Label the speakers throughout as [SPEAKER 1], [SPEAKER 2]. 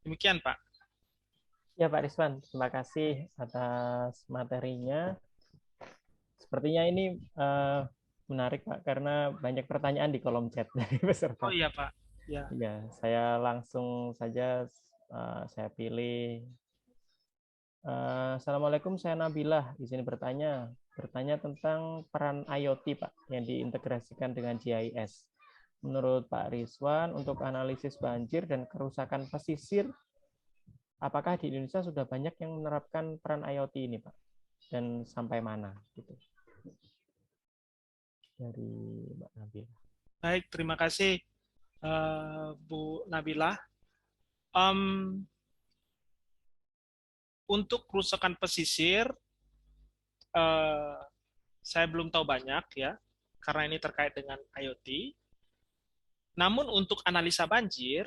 [SPEAKER 1] Demikian, Pak.
[SPEAKER 2] Ya Pak Rizwan, terima kasih atas materinya. Sepertinya ini menarik Pak, karena banyak pertanyaan di kolom chat dari peserta.
[SPEAKER 1] Oh iya, Pak. Ya,
[SPEAKER 2] Ya, saya langsung saja saya pilih. Assalamualaikum, saya Nabilah. Izin bertanya, tentang peran IoT Pak yang diintegrasikan dengan GIS. Menurut Pak Rizwan, untuk analisis banjir dan kerusakan pesisir, apakah di Indonesia sudah banyak yang menerapkan peran IoT ini Pak? Dan sampai mana gitu dari Mbak Nabil.
[SPEAKER 1] baik. Terima kasih, Bu Nabila. Em, untuk kerusakan pesisir, eh, saya belum tahu banyak ya, karena ini terkait dengan IoT. Namun untuk analisa banjir,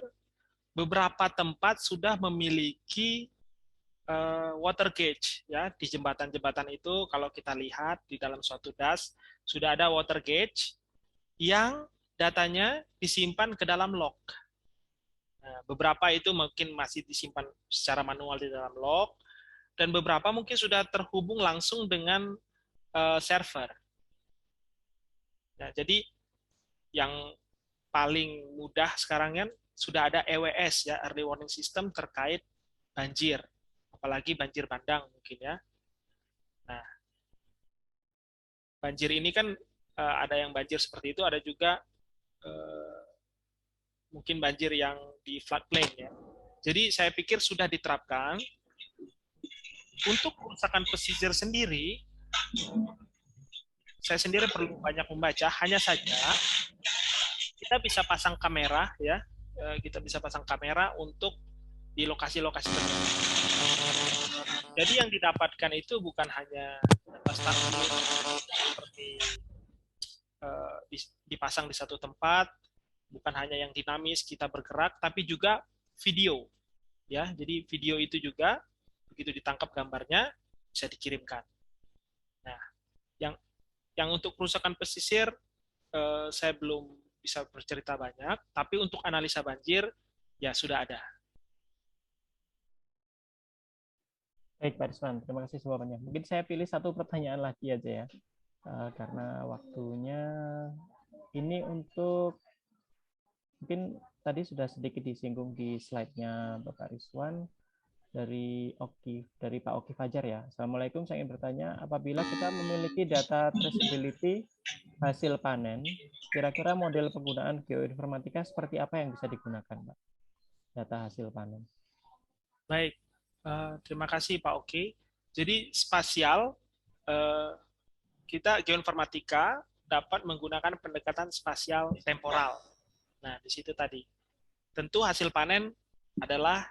[SPEAKER 1] beberapa tempat sudah memiliki water gauge ya di jembatan-jembatan itu. Kalau kita lihat di dalam suatu das sudah ada water gauge yang datanya disimpan ke dalam log. Nah, beberapa itu mungkin masih disimpan secara manual di dalam log, dan beberapa mungkin sudah terhubung langsung dengan server. Nah, jadi yang paling mudah sekarang kan sudah ada EWS ya, Early Warning System terkait banjir, apalagi banjir bandang mungkin ya. Nah, banjir ini kan ada yang banjir seperti itu, ada juga uh, mungkin banjir yang di floodplain ya. Jadi saya pikir sudah diterapkan. Untuk kerusakan pesisir sendiri, saya sendiri perlu banyak membaca. Hanya saja kita bisa pasang kamera ya, kita bisa pasang kamera untuk di lokasi-lokasi tertentu. Jadi yang didapatkan itu bukan hanya data statis seperti dipasang di satu tempat, bukan hanya yang dinamis kita bergerak, tapi juga video ya. Jadi video itu juga begitu ditangkap gambarnya bisa dikirimkan. Nah, yang untuk kerusakan pesisir saya belum bisa bercerita banyak, tapi untuk analisa banjir ya sudah ada.
[SPEAKER 2] Baik Pak Rizwan, terima kasih jawabannya. Mungkin saya pilih satu pertanyaan lagi aja ya, karena waktunya ini untuk mungkin tadi sudah sedikit disinggung di slide-nya Bapak Rizwan dari Pak Oki Fajar ya. Assalamualaikum, saya ingin bertanya, apabila kita memiliki data traceability hasil panen, kira-kira model penggunaan geoinformatika seperti apa yang bisa digunakan, Pak? Data hasil panen.
[SPEAKER 1] Baik, terima kasih Pak Oke. Jadi spasial, uh, kita geoinformatika dapat menggunakan pendekatan spasial temporal. Nah, di situ tadi. Tentu hasil panen adalah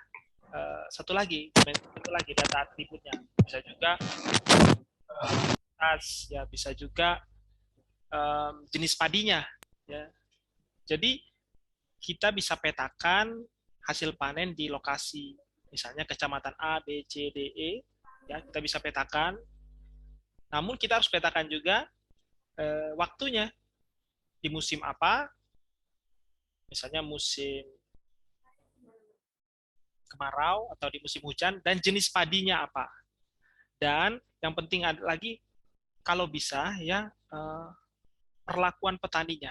[SPEAKER 1] satu lagi, itu lagi data atributnya. Bisa juga ya bisa juga jenis padinya. Ya. Jadi kita bisa petakan hasil panen di lokasi, misalnya kecamatan A, B, C, D, E, ya kita bisa petakan. Namun kita harus petakan juga waktunya di musim apa, misalnya musim kemarau atau di musim hujan, dan jenis padinya apa. Dan yang penting ada lagi, kalau bisa ya perlakuan petaninya,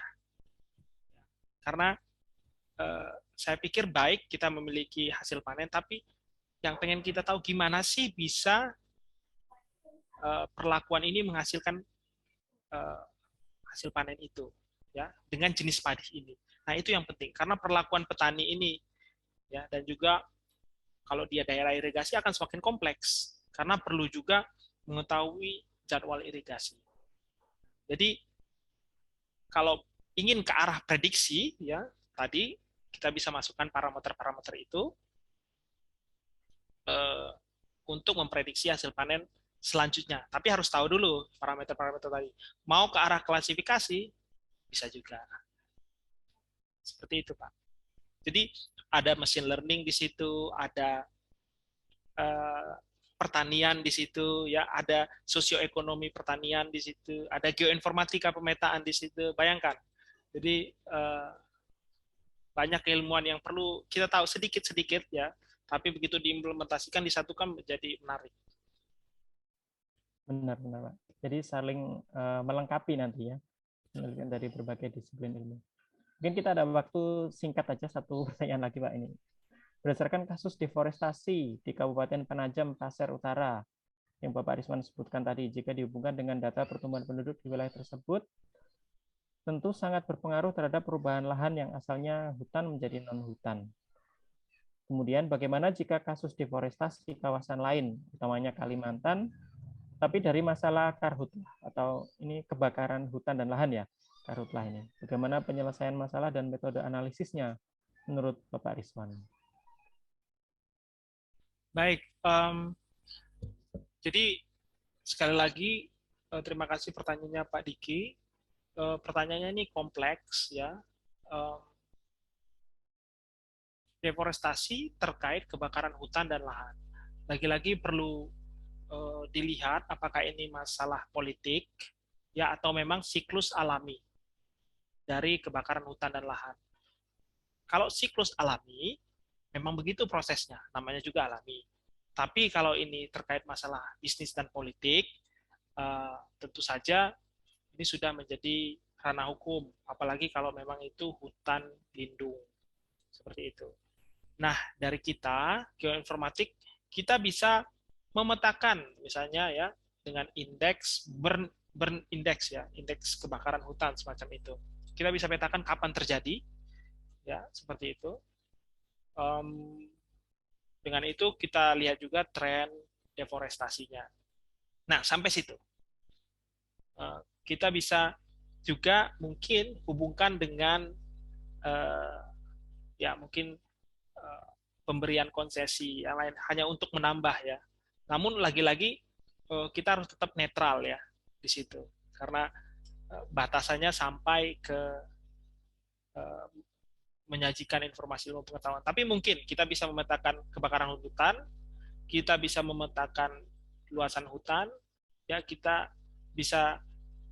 [SPEAKER 1] karena saya pikir baik kita memiliki hasil panen, tapi yang pengen kita tahu gimana sih bisa perlakuan ini menghasilkan uh, hasil panen itu ya dengan jenis padi ini. Nah, itu yang penting karena perlakuan petani ini ya, dan juga kalau dia daerah irigasi akan semakin kompleks karena perlu juga mengetahui jadwal irigasi. Jadi kalau ingin ke arah prediksi ya, tadi kita bisa masukkan parameter-parameter itu uh, untuk memprediksi hasil panen selanjutnya. Tapi harus tahu dulu parameter-parameter tadi. Mau ke arah klasifikasi, bisa juga. Seperti itu, Pak. Jadi ada machine learning di situ, ada uh, pertanian di situ, ya ada sosioekonomi pertanian di situ, ada geoinformatika pemetaan di situ. Bayangkan. Jadi banyak keilmuan yang perlu kita tahu sedikit-sedikit ya. Tapi begitu diimplementasikan, disatukan menjadi menarik.
[SPEAKER 2] Benar-benar, Pak. Jadi saling melengkapi nanti ya, penelitian dari berbagai disiplin ilmu. Mungkin kita ada waktu singkat aja, satu pertanyaan lagi, Pak, ini. Berdasarkan kasus deforestasi di Kabupaten Penajam Pasir Utara yang Bapak Risman sebutkan tadi, jika dihubungkan dengan data pertumbuhan penduduk di wilayah tersebut, tentu sangat berpengaruh terhadap perubahan lahan yang asalnya hutan menjadi non-hutan. Kemudian bagaimana jika kasus deforestasi di kawasan lain, utamanya Kalimantan, tapi dari masalah karhutlah atau ini kebakaran hutan dan lahan ya, karhutlah ini. Bagaimana penyelesaian masalah dan metode analisisnya menurut Bapak Risman?
[SPEAKER 1] Baik, jadi sekali lagi terima kasih pertanyaannya Pak Diki. Pertanyaannya ini kompleks ya. Deforestasi terkait kebakaran hutan dan lahan. Lagi-lagi perlu dilihat apakah ini masalah politik ya atau memang siklus alami dari kebakaran hutan dan lahan. Kalau siklus alami, memang begitu prosesnya, namanya juga alami. Tapi kalau ini terkait masalah bisnis dan politik, tentu saja ini sudah menjadi ranah hukum, apalagi kalau memang itu hutan lindung, seperti itu. Nah, dari kita, geoinformatik, kita bisa memetakan, misalnya ya, dengan indeks burn index ya, indeks kebakaran hutan semacam itu. Kita bisa petakan kapan terjadi, ya, seperti itu. Dengan itu kita lihat juga tren deforestasinya. Nah, sampai situ. Kita bisa juga mungkin hubungkan dengan ya mungkin pemberian konsesi yang lain hanya untuk menambah ya. Namun lagi-lagi kita harus tetap netral ya di situ karena batasannya sampai ke menyajikan informasi ilmu pengetahuan. Tapi mungkin kita bisa memetakan kebakaran hutan, kita bisa memetakan luasan hutan, ya kita bisa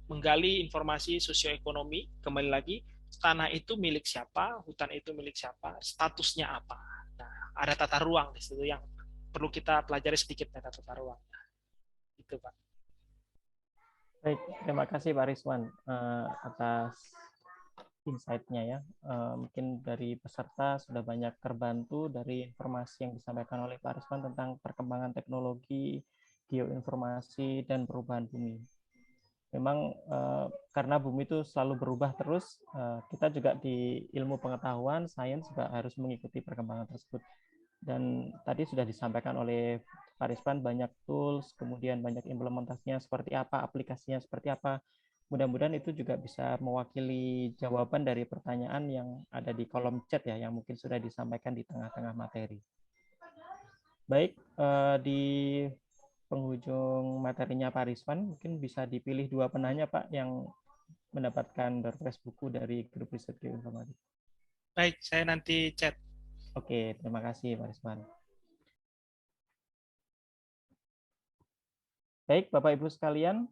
[SPEAKER 1] menggali informasi sosioekonomi, kembali lagi tanah itu milik siapa, hutan itu milik siapa, statusnya apa. Nah, ada tata ruang di situ yang perlu kita pelajari sedikit tata ruang. Itu Pak.
[SPEAKER 2] Baik, terima kasih Pak Riswan atas insight-nya ya. Mungkin dari peserta sudah banyak terbantu dari informasi yang disampaikan oleh Pak Riswan tentang perkembangan teknologi, geoinformasi, dan perubahan bumi. Memang karena bumi itu selalu berubah terus, kita juga di ilmu pengetahuan, sains juga harus mengikuti perkembangan tersebut. Dan tadi sudah disampaikan oleh Pak Rispan banyak tools, kemudian banyak implementasinya seperti apa, aplikasinya seperti apa. Mudah-mudahan itu juga bisa mewakili jawaban dari pertanyaan yang ada di kolom chat ya, yang mungkin sudah disampaikan di tengah-tengah materi. Baik, di penghujung materinya Pak Rispan, mungkin bisa dipilih 2 penanya Pak yang mendapatkan door prize buku dari grup riset geoinformatik.
[SPEAKER 1] Baik, saya nanti chat.
[SPEAKER 2] Oke, terima kasih Pak Rispan. Baik, Bapak Ibu sekalian,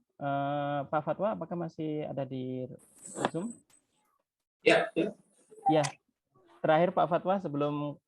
[SPEAKER 2] Pak Fatwa, apakah masih ada di Zoom?
[SPEAKER 3] Ya.
[SPEAKER 2] Ya, terakhir Pak Fatwa sebelum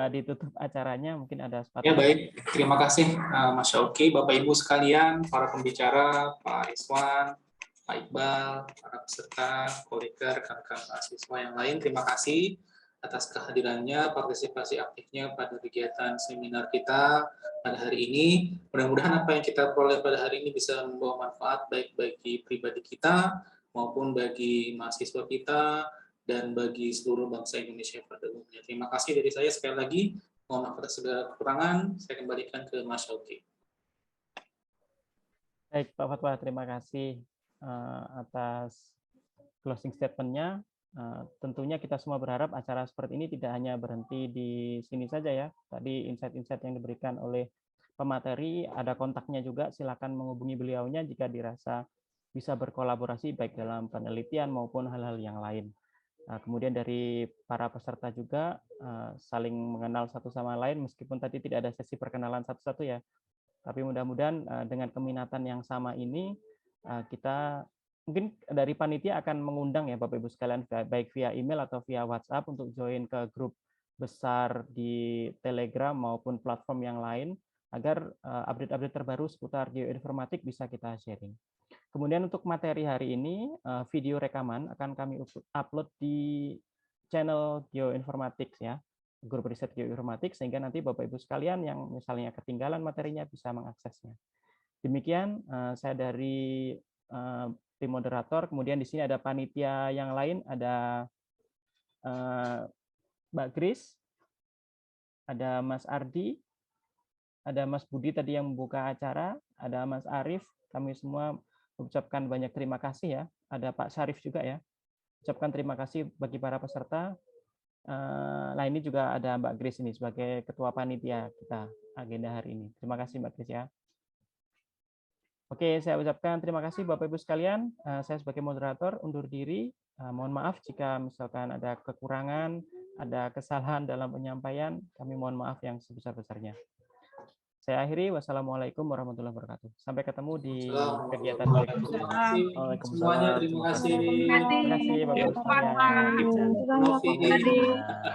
[SPEAKER 2] ditutup acaranya, mungkin ada sepatu.
[SPEAKER 3] Ya baik, terima kasih Mas Syauki, Bapak Ibu sekalian, para pembicara, Pak Iswan, Pak Iqbal, para peserta, kolega, rekan-rekan mahasiswa yang lain, terima kasih atas kehadirannya, partisipasi aktifnya pada kegiatan seminar kita pada hari ini. Mudah-mudahan apa yang kita peroleh pada hari ini bisa membawa manfaat baik bagi pribadi kita maupun bagi mahasiswa kita dan bagi seluruh bangsa Indonesia pada umumnya. Terima kasih dari saya sekali lagi. Mohon maaf atas segala kekurangan. Saya kembalikan ke Mas Syauki.
[SPEAKER 2] Baik, Pak Fatwa, terima kasih atas closing statement-nya. Tentunya kita semua berharap acara seperti ini tidak hanya berhenti di sini saja ya. Tadi insight-insight yang diberikan oleh pemateri, ada kontaknya juga, silakan menghubungi beliaunya jika dirasa bisa berkolaborasi baik dalam penelitian maupun hal-hal yang lain. Kemudian dari para peserta juga saling mengenal satu sama lain, meskipun tadi tidak ada sesi perkenalan satu-satu ya. Tapi mudah-mudahan dengan keminatan yang sama ini, kita mungkin dari panitia akan mengundang ya Bapak Ibu sekalian, baik via email atau via WhatsApp untuk join ke grup besar di Telegram maupun platform yang lain agar update-update terbaru seputar geoinformatik bisa kita sharing. Kemudian untuk materi hari ini, video rekaman akan kami upload di channel Geoinformatics ya, grup riset Geoinformatics, sehingga nanti Bapak Ibu sekalian yang misalnya ketinggalan materinya bisa mengaksesnya. Demikian saya dari tim moderator, kemudian di sini ada panitia yang lain, ada Mbak Grace, ada Mas Ardi, ada Mas Budi tadi yang membuka acara, ada Mas Arief, kami semua mengucapkan banyak terima kasih ya. Ada Pak Syarif juga ya. Ucapkan terima kasih bagi para peserta. Nah ini juga ada Mbak Grace ini sebagai ketua panitia kita agenda hari ini. Terima kasih Mbak Grace ya. Oke, saya ucapkan terima kasih Bapak Ibu sekalian. Saya sebagai moderator undur diri. Mohon maaf jika misalkan ada kekurangan, ada kesalahan dalam penyampaian. Kami mohon maaf yang sebesar-besarnya. Saya akhiri. Wassalamualaikum warahmatullahi wabarakatuh. Sampai ketemu di kegiatan berikutnya.
[SPEAKER 3] Semuanya terima kasih.
[SPEAKER 2] Terima kasih Bapak Ibu sekalian.
[SPEAKER 3] Terima kasih.